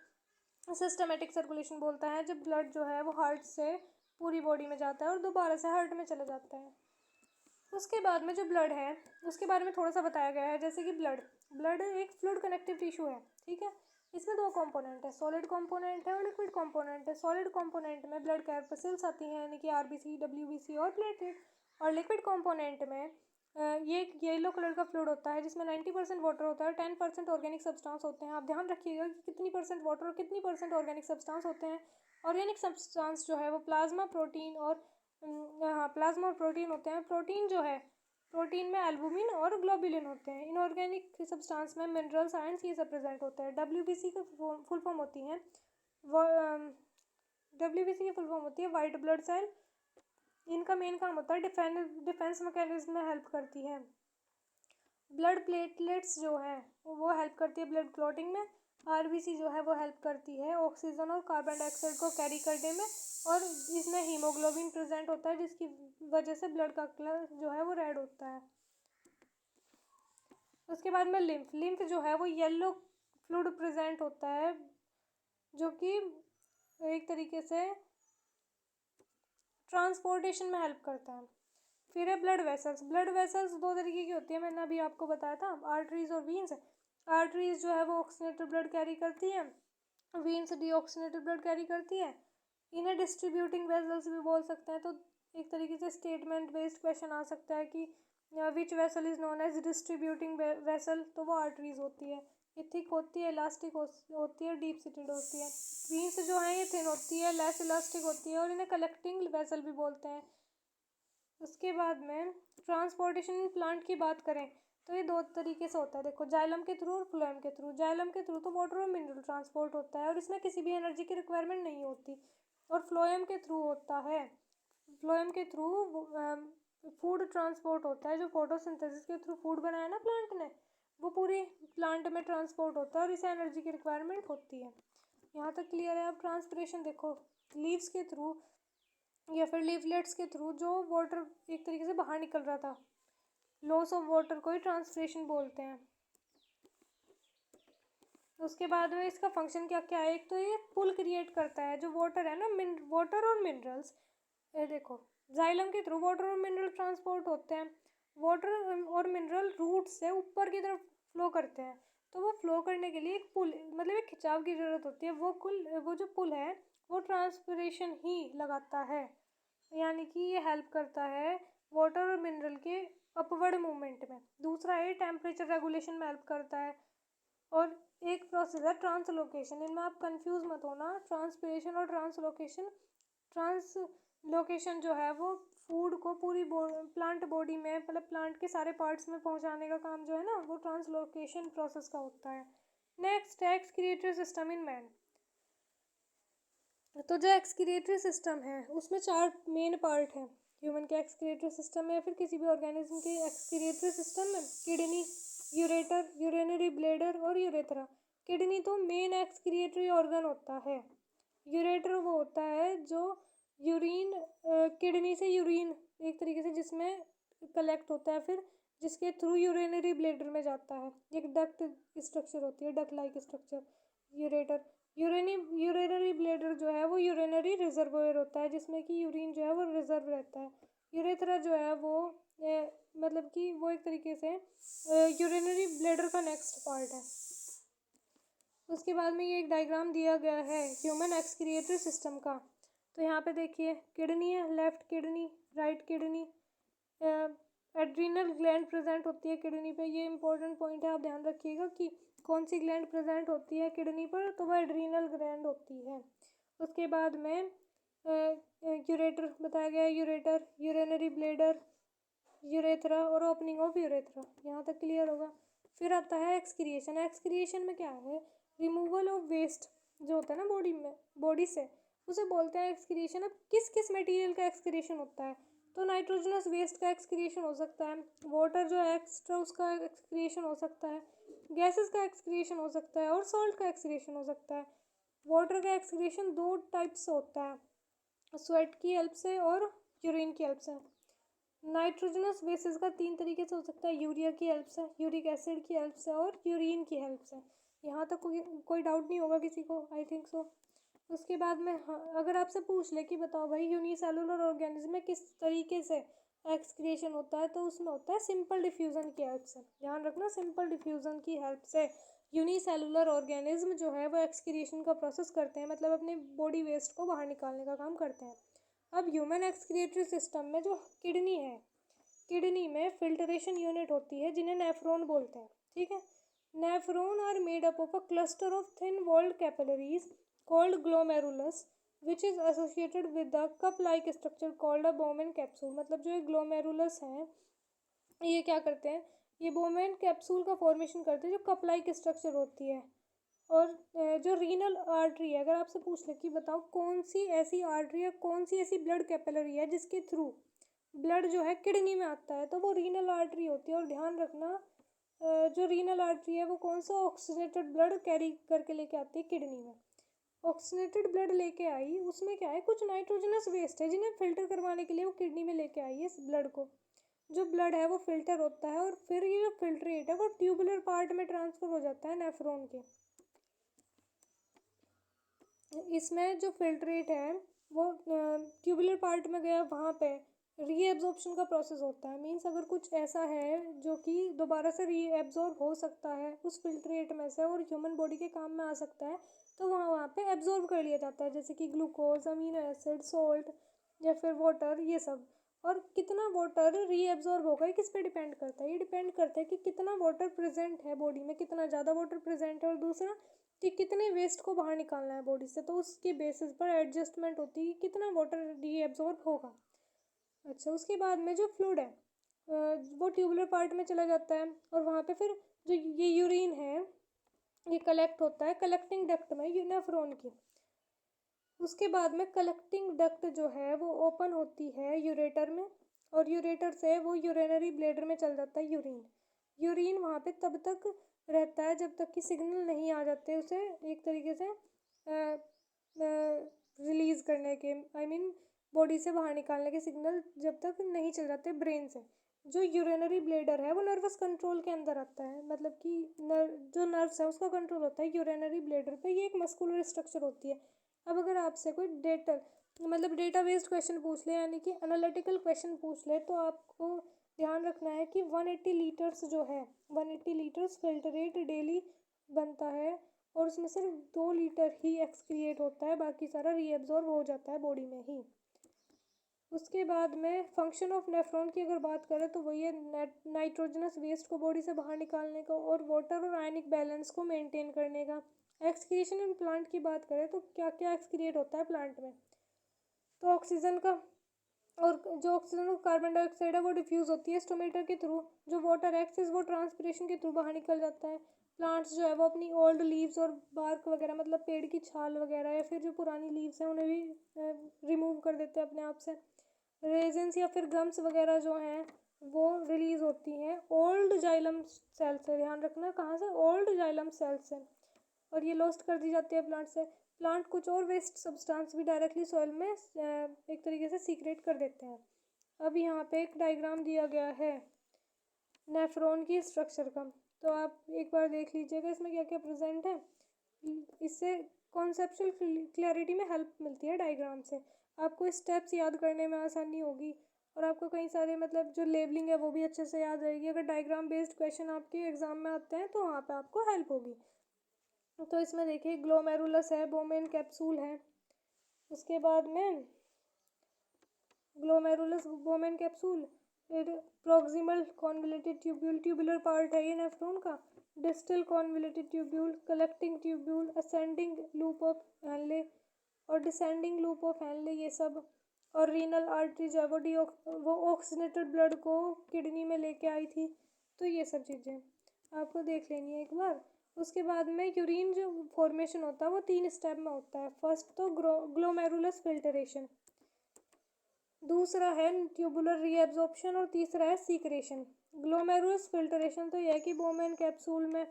सिस्टमेटिक सर्कुलेशन बोलता है जब ब्लड जो है वो हार्ट से पूरी बॉडी में जाता है और दोबारा से हार्ट में चला जाता है। उसके बाद में जो ब्लड है उसके बारे में थोड़ा सा बताया गया है, जैसे कि ब्लड एक फ्लूइड कनेक्टिव टिश्यू है, ठीक है। इसमें 2 कंपोनेंट है, सॉलिड कंपोनेंट है और लिक्विड कंपोनेंट है। सॉलिड कंपोनेंट में ब्लड कैरपेसिल्स आती हैं, यानी कि RBC, WBC और प्लेटलेट, और लिक्विड कंपोनेंट में ये एक येलो कलर का फ्लूइड होता है जिसमें 90% वाटर होता है, 10% ऑर्गेनिक सब्सटेंस होते हैं। आप ध्यान रखिएगा कि कितनी परसेंट वाटर और कितनी परसेंट ऑर्गेनिक सब्सटेंस होते हैं। ऑर्गेनिक सब्सटेंस जो है वो प्लाज्मा, प्रोटीन और हाँ, प्लाज्मा और प्रोटीन होते हैं। प्रोटीन जो है, प्रोटीन में एल्बुमिन और ग्लोबुलिन होते हैं। इनऑर्गेनिक सब्सटेंस में मिनरल्स, आयंस ये सब प्रेजेंट होते हैं। WBC की फुल फॉर्म होती है WBC की फुल फॉर्म होती है वाइट ब्लड सेल। इनका मेन काम होता है डिफेंस मैकेनिज्म में हेल्प करती है। ब्लड प्लेटलेट्स जो है वो हेल्प करती है ब्लड क्लॉटिंग में। RBC जो है वो हेल्प करती है ऑक्सीजन और कार्बन डाइऑक्साइड को कैरी करने में। और इसमें हीमोग्लोबिन प्रेजेंट होता है जिसकी वजह से ब्लड का कलर जो है वो रेड होता है। उसके बाद में लिम्फ जो है वो येलो फ्लूइड प्रेजेंट होता है जो कि एक तरीके से ट्रांसपोर्टेशन में हेल्प करता है। फिर है ब्लड वेसल्स दो तरीके की होती है, मैंने अभी आपको बताया था, आर्टरीज और वीन्स। आर्टरीज जो है वो ऑक्सीजनेटेड ब्लड कैरी करती है, वीन्स डीऑक्सीजनेटेड ब्लड कैरी करती है। इन्हें डिस्ट्रीब्यूटिंग वेसल्स भी बोल सकते हैं। तो एक तरीके से स्टेटमेंट बेस्ड क्वेश्चन आ सकता है कि which vessel is known as distributing vessel, तो वो आर्टरीज होती है। ये थिक होती है, इलास्टिक होती है, डीप सीटेड होती है। वीन्स जो है ये थिन होती है, लेस इलास्टिक होती है और इन्हें कलेक्टिंग वेसल भी बोलते हैं। उसके बाद में ट्रांसपोर्टेशन प्लांट की बात करें तो ये दो तरीके से होता है। देखो, जाइलम के थ्रू और फ्लोएम के थ्रू। जाइलम के थ्रू तो वाटर और मिनरल ट्रांसपोर्ट होता है और इसमें किसी भी एनर्जी की रिक्वायरमेंट नहीं होती। और फ्लोएम के थ्रू होता है, फ्लोएम के थ्रू फूड ट्रांसपोर्ट होता है। जो फोटोसिंथेसिस के थ्रू फूड बनाया ना प्लांट ने, वो पूरी प्लांट में ट्रांसपोर्ट होता है और इसे एनर्जी की रिक्वायरमेंट होती है। यहाँ तक क्लियर है। अब ट्रांसपिरेशन देखो, लीव्स के थ्रू या फिर लीफलेट्स के थ्रू जो वाटर एक तरीके से बाहर निकल रहा था, लॉस ऑफ वाटर को ही ट्रांसपिरेशन बोलते हैं। उसके बाद में इसका फंक्शन क्या क्या है। एक तो ये पुल क्रिएट करता है, जो वाटर है ना, वाटर और मिनरल्स। ये देखो, जाइलम के थ्रू वाटर और मिनरल ट्रांसपोर्ट होते हैं। वाटर और मिनरल रूट से ऊपर की तरफ फ्लो करते हैं, तो वो फ्लो करने के लिए एक पुल, मतलब एक खिंचाव की ज़रूरत होती है। वो जो पुल है वो ट्रांसपिरेशन ही लगाता है, यानी कि ये हेल्प करता है वाटर और मिनरल के अपवर्ड मूवमेंट में। दूसरा है टेम्परेचर रेगुलेशन में हेल्प करता है। और एक प्रोसेस है ट्रांसलोकेशन, इनमें आप कंफ्यूज मत होना। ट्रांसपिरेशन और ट्रांसलोकेशन जो है वो फूड को पूरी प्लांट बॉडी में, मतलब प्लांट के सारे पार्ट्स में पहुंचाने का काम जो है ना, वो ट्रांसलोकेशन प्रोसेस का होता है। नेक्स्ट है एक्सक्रीटरी सिस्टम इन मैन। तो जो एक्सक्रीटरी सिस्टम है उसमें 4 मेन पार्ट हैं। ह्यूमन के एक्सक्रीटरी सिस्टम में या फिर किसी भी ऑर्गेनिज्म के एक्सक्रीटरी सिस्टम में किडनी, यूरेटर, यूरिनरी ब्लैडर और यूरेथ्रा। किडनी तो मेन एक्सक्रीटरी ऑर्गन होता है। यूरेटर वो होता है जो यूरिन, किडनी से यूरिन एक तरीके से जिसमें कलेक्ट होता है, फिर जिसके थ्रू यूरिनरी ब्लैडर में जाता है। एक डक्ट स्ट्रक्चर होती है, duct like structure, ureter. Urinary bladder जो है वो यूरिनरी रिजर्वोयर होता है जिसमें कि यूरिन जो है वो रिजर्व रहता है। यूरेथ्रा जो है वो मतलब कि वो एक तरीके से यूरिनरी ब्लैडर का नेक्स्ट पार्ट है। उसके बाद में ये एक डायग्राम दिया गया है ह्यूमन एक्सक्रीटरी सिस्टम का। तो यहाँ पे देखिए, किडनी है, left kidney, right kidney, adrenal gland present होती है किडनी पे। ये इंपॉर्टेंट पॉइंट है, आप ध्यान रखिएगा कि कौन सी ग्लैंड प्रेजेंट होती है किडनी पर, तो वह एड्रीनल ग्लैंड होती है। उसके बाद में यूरेटर बताया गया है, यूरेटर, यूरिनरी ब्लैडर, यूरेथ्रा और ओपनिंग ऑफ यूरेथ्रा। यहाँ तक क्लियर होगा। फिर आता है एक्सक्रिएशन। एक्सक्रिएशन में क्या है, रिमूवल ऑफ वेस्ट जो होता है ना बॉडी से, उसे बोलते हैं एक्सक्रिएशन। अब किस किस मटेरियल का एक्सक्रिएशन होता है, तो नाइट्रोजनस वेस्ट का एक्सक्रिएशन हो सकता है, वाटर जो है एक्स्ट्रा उसका एक्सक्रिएशन हो सकता है, गैसेस का एक्सक्रिएशन हो सकता है और सॉल्ट का एक्सक्रिएशन हो सकता है। वाटर का एक्सक्रिएशन 2 टाइप से होता है, स्वेट की हेल्प से और यूरिन की हेल्प से। नाइट्रोजनस बेसिस का 3 तरीके से हो सकता है, यूरिया की हेल्प से, यूरिक एसिड की हेल्प से और यूरिन की हेल्प से। यहाँ तक कोई डाउट नहीं होगा किसी को, आई थिंक सो। उसके बाद में अगर आपसे पूछ ले कि बताओ भाई यूनिसेलुलर ऑर्गेनिज्म में किस तरीके से एक्सक्रिएशन होता है, तो उसमें होता है सिंपल डिफ्यूज़न की हेल्प से। ध्यान रखना, सिंपल डिफ्यूज़न की हेल्प से यूनिसेलुलर ऑर्गेनिज्म जो है वो एक्सक्रिएशन का प्रोसेस करते हैं, मतलब अपने बॉडी वेस्ट को बाहर निकालने का काम करते हैं। अब ह्यूमन एक्सक्रीटरी सिस्टम में जो किडनी है, किडनी में फिल्टरेशन यूनिट होती है जिन्हें नेफ्रॉन बोलते हैं, ठीक है। Nephron are made up of a cluster of thin walled capillaries called glomerulus which is associated with the cup like structure called a Bowman capsule. मतलब जो ये ग्लोमेरुलस हैं ये क्या करते हैं, ये बोमेन कैप्सूल का फॉर्मेशन करते हैं जो कप लाइक स्ट्रक्चर होती है। और जो रीनल आर्टरी है, अगर आपसे पूछ ले कि बताओ कौन सी ऐसी आर्टरी है, कौन सी ऐसी ब्लड कैपिलरी है जिसके थ्रू ब्लड जो है किडनी में आता है, तो वो रीनल आर्टरी होती है। और ध्यान रखना जो रीनल आर्टरी है वो कौन सा ऑक्सीजनेटेड ब्लड कैरी करके लेके आती है किडनी में। ऑक्सीजनेटेड ब्लड लेके आई, उसमें क्या है, कुछ नाइट्रोजनस वेस्ट है जिन्हें फिल्टर करवाने के लिए वो किडनी में लेके आई है इस ब्लड को। जो ब्लड है वो फिल्टर होता है और फिर ये जो फिल्ट्रेट है वो ट्यूबुलर पार्ट में ट्रांसफर हो जाता है नेफ्रॉन के। इसमें जो फिल्ट्रेट है वो ट्यूबुलर पार्ट में गया, वहाँ पे रीएब्जॉर्प्शन का प्रोसेस होता है। मीन्स अगर कुछ ऐसा है जो कि दोबारा से रीएब्जॉर्ब हो सकता है उस फिल्ट्रेट में से और ह्यूमन बॉडी के काम में आ सकता है, तो वहाँ पे एब्जॉर्ब कर लिया जाता है, जैसे कि ग्लूकोज, अमीनो एसिड, सॉल्ट या फिर वाटर, ये सब। और कितना वाटर रीएब्जॉर्ब होगा ये किस पे डिपेंड करता है, ये डिपेंड करता है कि कितना वाटर प्रेजेंट है बॉडी में, कितना ज़्यादा वाटर प्रेजेंट है, और दूसरा कि कितने वेस्ट को बाहर निकालना है बॉडी से। तो उसके बेसिस पर एडजस्टमेंट होती है कि कितना वाटर रीएब्जॉर्ब होगा। अच्छा, उसके बाद में जो फ्लूइड है वो ट्यूबुलर पार्ट में चला जाता है और वहाँ पे फिर जो ये यूरिन है ये कलेक्ट होता है कलेक्टिंग डक्ट में नेफ्रॉन की। उसके बाद में कलेक्टिंग डक्ट जो है वो ओपन होती है यूरेटर में, और यूरेटर से वो यूरिनरी ब्लैडर में चल जाता है यूरिन। यूरिन वहाँ पे तब तक रहता है जब तक कि सिग्नल नहीं आ जाते उसे एक तरीके से रिलीज़ करने के, आई मीन बॉडी से बाहर निकालने के सिग्नल जब तक नहीं चल जाते ब्रेन से। जो यूरिनरी ब्लैडर है वो नर्वस कंट्रोल के अंदर आता है, मतलब कि जो नर्व्स है उसका कंट्रोल होता है यूरिनरी ब्लैडर पे। ये एक मस्कुलर स्ट्रक्चर होती है। अब अगर आपसे कोई डेटा बेस्ड क्वेश्चन पूछ ले, यानी कि एनालिटिकल क्वेश्चन पूछ ले, तो आपको ध्यान रखना है कि 180 लीटर्स जो है 180 लीटर्स फिल्टरेट डेली बनता है और उसमें सिर्फ 2 लीटर ही एक्सक्रिएट होता है, बाकी सारा रीएब्जॉर्ब हो जाता है बॉडी में ही। उसके बाद में फंक्शन ऑफ नेफ्रॉन की अगर बात करें तो वही है नाइट्रोजनस वेस्ट को बॉडी से बाहर निकालने का और वाटर और आयनिक बैलेंस को मेंटेन करने का। एक्सक्रिएशन इन प्लांट की बात करें तो क्या क्या एक्सक्रिएट होता है प्लांट में, तो ऑक्सीजन का, और जो ऑक्सीजन और कार्बन डाइऑक्साइड है वो डिफ्यूज़ होती है स्टोमेटा के थ्रू। जो वाटर एक्सेस वो ट्रांसपिरेशन के थ्रू बाहर निकल जाता है। प्लांट्स जो है वो अपनी ओल्ड लीव्स और बार्क वगैरह, मतलब पेड़ की छाल वगैरह या फिर जो पुरानी लीव्स हैं उन्हें भी रिमूव कर देते हैं अपने आप से। रेजेंस या फिर गम्स वगैरह जो हैं वो रिलीज होती हैं ओल्ड जाइलम सेल से। ध्यान रखना कहाँ से, ओल्ड जाइलम सेल से, और ये लॉस्ट कर दी जाती है प्लांट से। प्लांट कुछ और वेस्ट सब्सटेंस भी डायरेक्टली सॉइल में एक तरीके से सीक्रेट कर देते हैं। अब यहाँ पे एक डायग्राम दिया गया है नेफ्रॉन की स्ट्रक्चर का, तो आप एक बार देख लीजिएगा इसमें क्या क्या प्रेजेंट है। इससे कॉन्सेप्चुअल क्लैरिटी में हेल्प मिलती है डायग्राम से, आपको स्टेप्स याद करने में आसानी होगी और आपको कई सारे मतलब जो लेबलिंग है वो भी अच्छे से याद रहेगी। अगर डायग्राम बेस्ड क्वेश्चन आपके एग्जाम में आते हैं तो वहाँ पे आपको हेल्प होगी। तो इसमें देखिए ग्लोमेरुलस है, बोमेन कैप्सूल है, उसके बाद में ग्लोमेरुलस बोमेन कैप्सूल, फिर proximal convoluted tubule tubular part है ये नेफ्रॉन का, distal convoluted tubule, collecting tubule, ascending loop of Henle और डिसेंडिंग लूप ऑफ हैनले, ये सब। और रीनल आर्टरी जो है वो ऑक्सीजनेटेड ब्लड को किडनी में लेके आई थी। तो ये सब चीज़ें आपको देख लेनी है एक बार। उसके बाद में यूरिन जो फॉर्मेशन होता है वो 3 स्टेप में होता है। फर्स्ट तो ग्लोमेरुलस फिल्टरेशन, दूसरा है ट्यूबुलर रीएब्जॉर्प्शन और तीसरा है सीक्रेशन। ग्लोमेरुलस फिल्टरेशन तो यह है कि बोमेन कैप्सूल में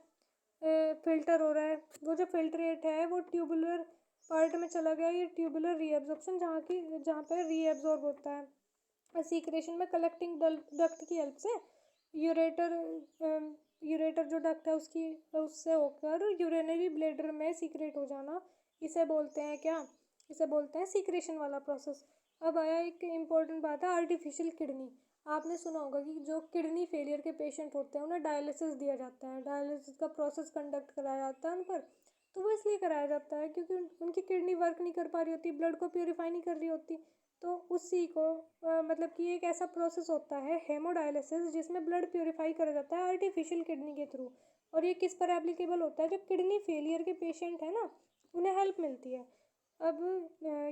फिल्टर हो रहा है, वो जो फिल्ट्रेट है वो ट्यूबुलर पार्ट में चला गया, ये ट्यूबुलर रीएब्जॉर्प्शन जहाँ पे रीएब्जॉर्ब होता है। सीक्रेशन में कलेक्टिंग डक्ट की हेल्प से यूरेटर जो डक्ट है उससे होकर यूरिनरी ब्लैडर में सीक्रेट हो जाना, इसे बोलते हैं क्या, इसे बोलते हैं सीक्रेशन वाला प्रोसेस। अब आया एक इम्पॉर्टेंट बात है आर्टिफिशियल किडनी। आपने सुना होगा कि जो किडनी फेलियर के पेशेंट होते हैं उन्हें डायलिसिस दिया जाता है, डायलिसिस का प्रोसेस कंडक्ट कराया जाता है उन पर। तो वो इसलिए कराया जाता है क्योंकि उनकी किडनी वर्क नहीं कर पा रही होती, ब्लड को प्योरीफाई नहीं कर रही होती, तो उसी को मतलब कि एक ऐसा प्रोसेस होता है हेमोडायलिसिस, जिसमें ब्लड प्योरीफाई करा जाता है आर्टिफिशियल किडनी के थ्रू। और ये किस पर एप्लीकेबल होता है? जो किडनी फेलियर के पेशेंट है ना, उन्हें हेल्प मिलती है। अब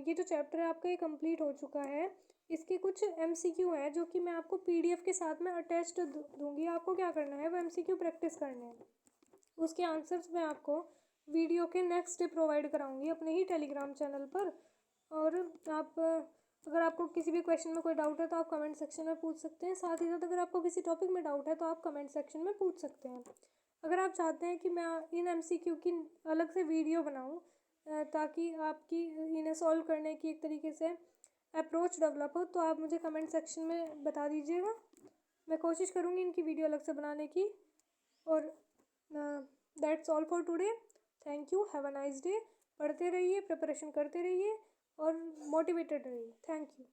ये जो चैप्टर है आपका ये कंप्लीट हो चुका है। इसके कुछ MCQ हैं जो कि मैं आपको PDF के साथ में अटैच्ड दूंगी। आपको क्या करना है, वो MCQ प्रैक्टिस करने हैं। उसके आंसर्स मैं आपको वीडियो के नेक्स्ट डे प्रोवाइड कराऊंगी अपने ही टेलीग्राम चैनल पर। और आप अगर आपको किसी भी क्वेश्चन में कोई डाउट है तो आप कमेंट सेक्शन में पूछ सकते हैं। साथ ही साथ अगर आपको किसी टॉपिक में डाउट है तो आप कमेंट सेक्शन में पूछ सकते हैं। अगर आप चाहते हैं कि मैं इन MCQ की अलग से वीडियो बनाऊं ताकि आपकी इन्हें सॉल्व करने की एक तरीके से अप्रोच डेवलप हो, तो आप मुझे कमेंट सेक्शन में बता दीजिएगा। मैं कोशिश करूँगी इनकी वीडियो अलग से बनाने की। और that's all for today. Thank you, have a nice day. पढ़ते रहिए, प्रिपरेशन करते रहिए और मोटिवेटेड रहिए। Thank you.